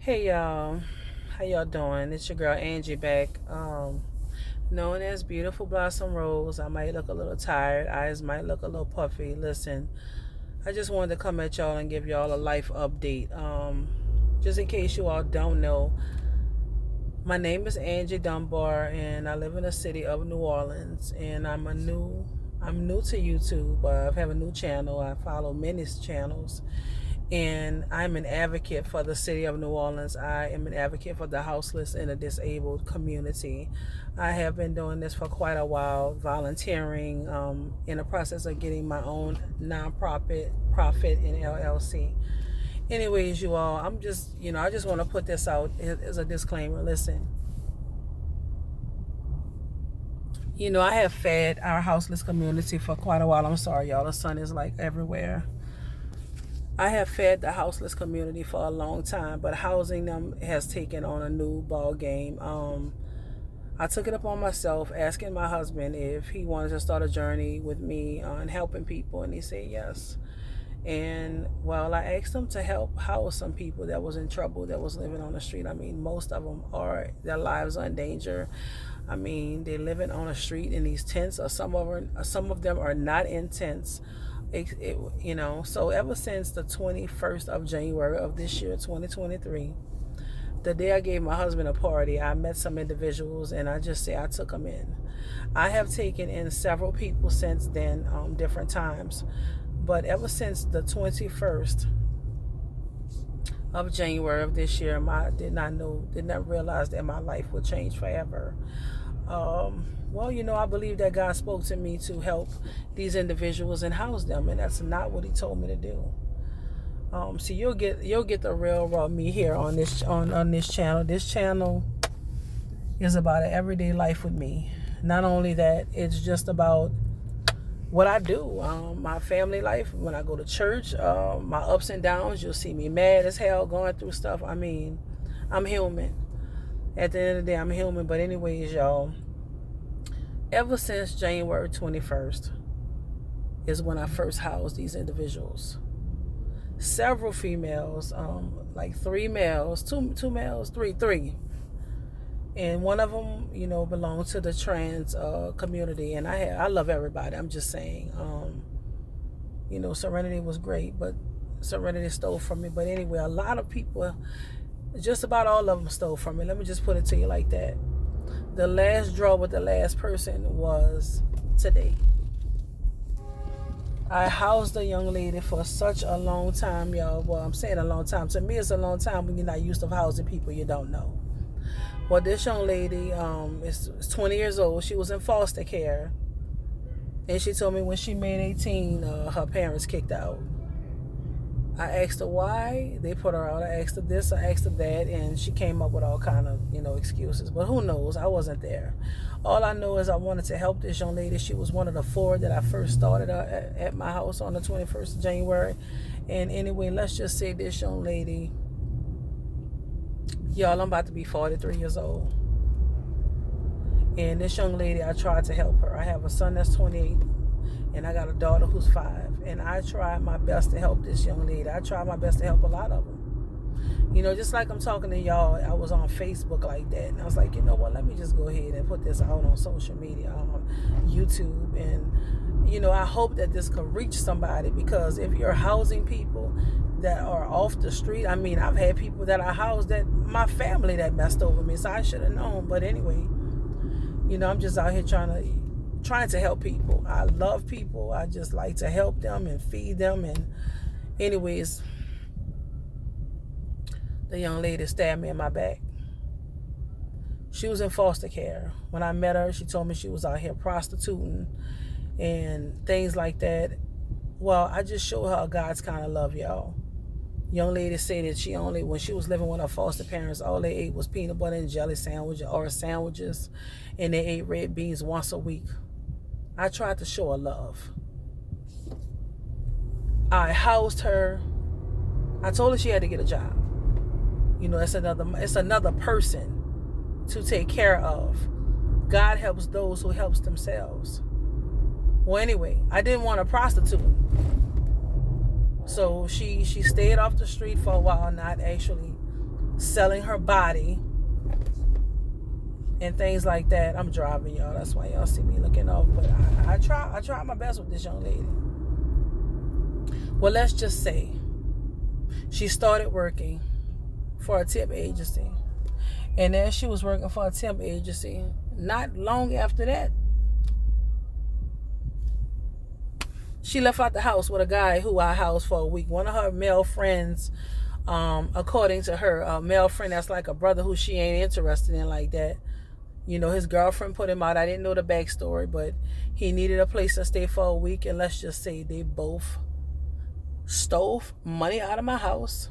Hey y'all, how y'all doing? It's your girl Angie back. Known as Beautiful Blossom Rose. I might look a little tired, eyes might look a little puffy. Listen, I just wanted to come at y'all and give y'all a life update. Just in case you all don't know, my name is Angie Dunbar, and I live in the city of New Orleans. And I'm new to YouTube. I have a new channel. I follow many channels, and I'm an advocate for the city of New Orleans. I am an advocate for the houseless and the disabled community. I have been doing this for quite a while, volunteering, in the process of getting my own profit in LLC. Anyways, you all, I just want to put this out as a disclaimer. Listen, I have fed our houseless community for quite a while. I'm sorry, y'all. The sun is like everywhere. I have fed the houseless community for a long time, but housing them has taken on a new ball game. I took it upon myself, asking my husband if he wanted to start a journey with me on helping people, and he said yes. And well, I asked him to help house some people that was in trouble, that was living on the street. I mean, most of them their lives are in danger. I mean, they're living on the street in these tents, or some of them are not in tents. So ever since the 21st of January of this year, 2023, the day I gave my husband a party, I met some individuals, and I took them in. I have taken in several people since then, different times. But ever since the 21st of January of this year, I did not realize that my life would change forever. I believe that God spoke to me to help these individuals and house them, and that's not what He told me to do. So you'll get the real raw me here on this channel. This channel is about an everyday life with me. Not only that, it's just about what I do, my family life, when I go to church, my ups and downs. You'll see me mad as hell, going through stuff. I mean, I'm human. At the end of the day, I'm human. But anyways, y'all, ever since January 21st is when I first housed these individuals. Several females, like three males, two males, three. And one of them, belongs to the trans community. And I love everybody. I'm just saying, Serenity was great, but Serenity stole from me. But anyway, a lot of people, just about all of them stole from me. Let me just put it to you like that. The last draw with the last person was today. I housed a young lady for such a long time, y'all. Well, I'm saying a long time. To me, it's a long time when you're not used to housing people you don't know. Well, this young lady is 20 years old. She was in foster care. And she told me when she made 18, her parents kicked out. I asked her why they put her out. I asked her this, I asked her that, and she came up with all kind of, excuses. But who knows? I wasn't there. All I know is I wanted to help this young lady. She was one of the 4 that I first started at my house on the 21st of January. And anyway, let's just say this young lady, y'all, I'm about to be 43 years old. And this young lady, I tried to help her. I have a son that's 28, and I got a daughter who's 5. And I tried my best to help this young lady. I tried my best to help a lot of them. Just like I'm talking to y'all, I was on Facebook like that. And I was like, you know what, let me just go ahead and put this out on social media, on YouTube. And, I hope that this could reach somebody, because if you're housing people that are off the street, I mean, I've had people that I housed that my family that messed over me, so I should have known. But anyway, I'm just out here trying to help people. I love people. I just like to help them and feed them. And anyways, the young lady stabbed me in my back. She was in foster care. When I met her, she told me she was out here prostituting and things like that. Well, I just showed her God's kind of love, y'all. Young lady said that when she was living with her foster parents, all they ate was peanut butter and jelly sandwiches, and they ate red beans once a week. I tried to show her love. I housed her. I told her she had to get a job. It's another person to take care of. God helps those who helps themselves. Well, anyway, I didn't want a prostitute. So she stayed off the street for a while, not actually selling her body and things like that. I'm driving, y'all. That's why y'all see me looking off. But I try my best with this young lady. Well, let's just say she started working for a temp agency. And as she was working for a temp agency, not long after that, she left out the house with a guy who I housed for a week. One of her male friends, according to her, a male friend that's like a brother who she ain't interested in like that. You know, his girlfriend put him out. I didn't know the backstory, but he needed a place to stay for a week. And let's just say they both stole money out of my house.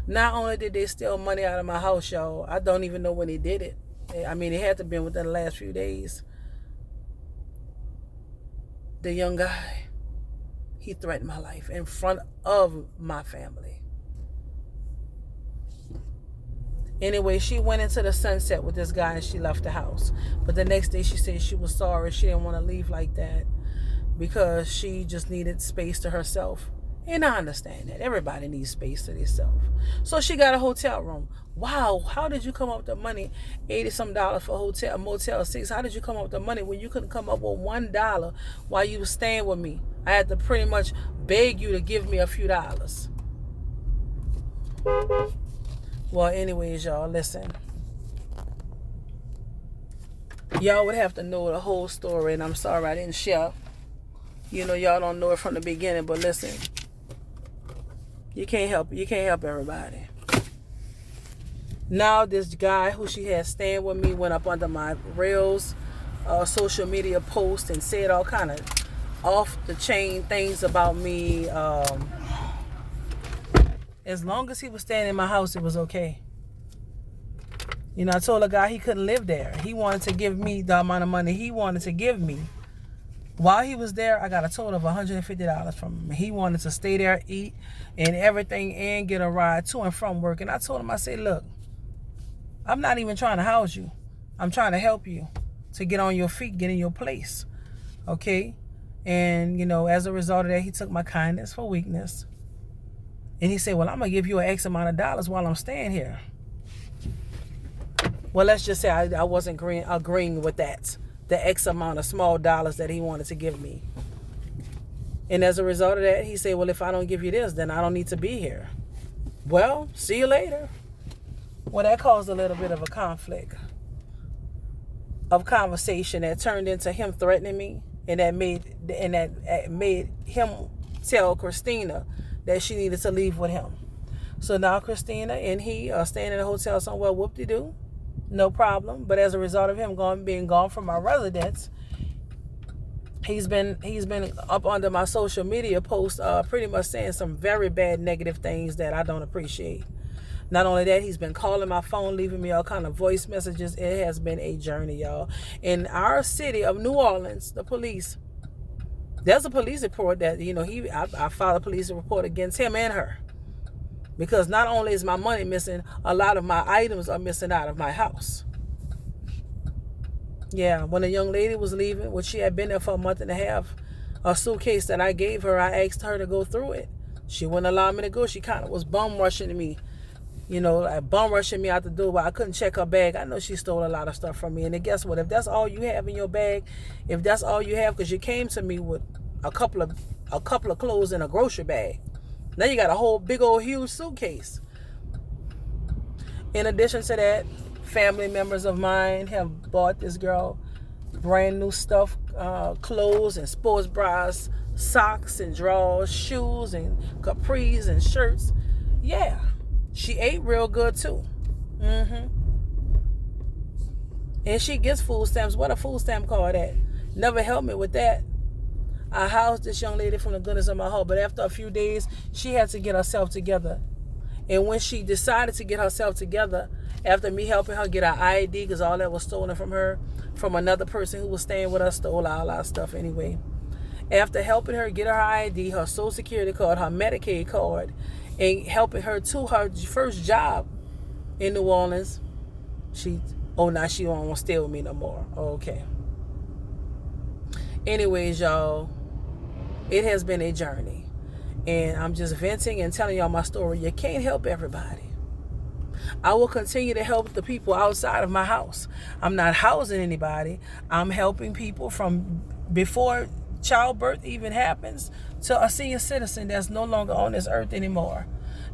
Not only did they steal money out of my house, y'all, I don't even know when they did it. I mean, it had to have been within the last few days. The young guy, he threatened my life in front of my family. Anyway, she went into the sunset with this guy and she left the house. But the next day she said she was sorry. She didn't want to leave like that because she just needed space to herself. And I understand that. Everybody needs space to themselves. So she got a hotel room. Wow, how did you come up with the money? $80-some for a Motel 6. How did you come up with the money when you couldn't come up with $1 while you were staying with me? I had to pretty much beg you to give me a few dollars. Well, anyways, y'all, listen. Y'all would have to know the whole story, and I'm sorry I didn't share. You know, y'all don't know it from the beginning, but listen. You can't help everybody. Now this guy who she had staying with me went up under my rails, social media post and said all kind of off the chain things about me. As long as he was staying in my house, it was okay. You know, I told a guy he couldn't live there. He wanted to give me the amount of money he wanted to give me. While he was there, I got a total of $150 from him. He wanted to stay there, eat, and everything, and get a ride to and from work. And I told him, I said, look, I'm not even trying to house you. I'm trying to help you to get on your feet, get in your place. Okay? And, you know, as a result of that, he took my kindness for weakness. And he said, well, I'm going to give you an X amount of dollars while I'm staying here. Well, let's just say I wasn't agreeing with that. The X amount of small dollars that he wanted to give me. And as a result of that, he said, well, if I don't give you this, then I don't need to be here. Well, see you later. Well, that caused a little bit of a conflict of conversation that turned into him threatening me, and that made him tell Christina that she needed to leave with him. So now Christina and he are staying in a hotel somewhere, whoop-de-doo, no problem. But as a result of him being gone from my residence, he's been up under my social media posts, pretty much saying some very bad negative things that I don't appreciate. Not only that, he's been calling my phone, leaving me all kind of voice messages. It has been a journey, y'all. In our city of New Orleans, the police, there's a police report that, you know, I filed a police report against him and her. Because not only is my money missing, a lot of my items are missing out of my house. Yeah, when a young lady was leaving, which she had been there for a month and a half, a suitcase that I gave her, I asked her to go through it. She wouldn't allow me to go. She kind of was bum rushing me. You know, like bum rushing me out the door, but I couldn't check her bag. I know she stole a lot of stuff from me. And then guess what? If that's all you have in your bag, if that's all you have, because you came to me with a couple of clothes in a grocery bag, now you got a whole big old huge suitcase. In addition to that, family members of mine have bought this girl brand new stuff, clothes and sports bras, socks and drawers, shoes and capris and shirts. Yeah. She ate real good too. And she gets food stamps. What a food stamp card at? Never helped me with that. I housed this young lady from the goodness of my heart, but after a few days, she had to get herself together. And when she decided to get herself together, after me helping her get her ID, because all that was stolen from her, from another person who was staying with us, stole all our stuff anyway. After helping her get her ID, her Social Security card, her Medicaid card, and helping her to her first job in New Orleans, now she won't want to stay with me no more. Okay. Anyways, y'all, it has been a journey. And I'm just venting and telling y'all my story. You can't help everybody. I will continue to help the people outside of my house. I'm not housing anybody. I'm helping people from before childbirth even happens to a senior citizen that's no longer on this earth anymore.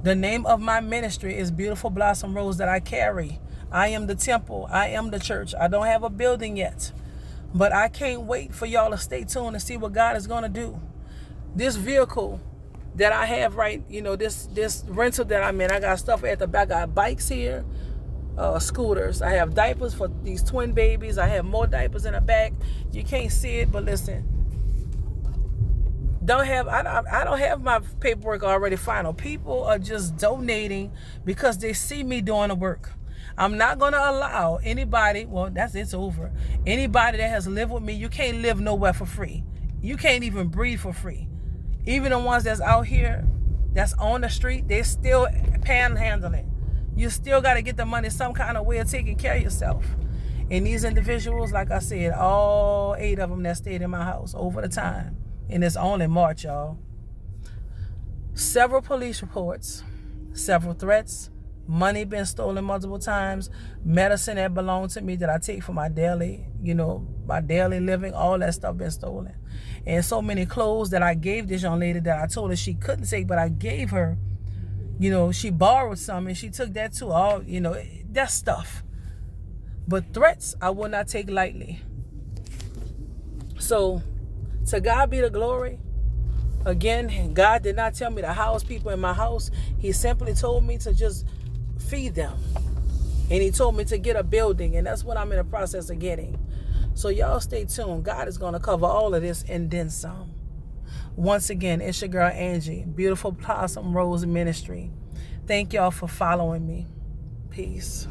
The name of my ministry is Beautiful Blossom Rose that I carry. I am the temple. I am the church. I don't have a building yet, but I can't wait for y'all to stay tuned and see what God is going to do. This vehicle that I have, right, this rental that I'm in, I got stuff at the back. I got bikes here, scooters. I have diapers for these twin babies. I have more diapers in the back. You can't see it, but listen, I don't have my paperwork already final. People are just donating because they see me doing the work. I'm not going to allow anybody, well, it's over. Anybody that has lived with me, you can't live nowhere for free. You can't even breathe for free. Even the ones that's out here, that's on the street, they're still panhandling. You still got to get the money some kind of way of taking care of yourself. And these individuals, like I said, all 8 of them that stayed in my house over the time. And it's only March, y'all. Several police reports, several threats, money been stolen multiple times, medicine that belonged to me that I take for my daily, my daily living, all that stuff been stolen. And so many clothes that I gave this young lady that I told her she couldn't take, but I gave her, she borrowed some and she took that too. All, that stuff. But threats, I will not take lightly. So, to God be the glory. Again, God did not tell me to house people in my house. He simply told me to just feed them. And he told me to get a building, and that's what I'm in the process of getting. So y'all stay tuned. God is going to cover all of this and then some. Once again, it's your girl Angie, Beautiful Blossom Rose Ministry. Thank y'all for following me. Peace.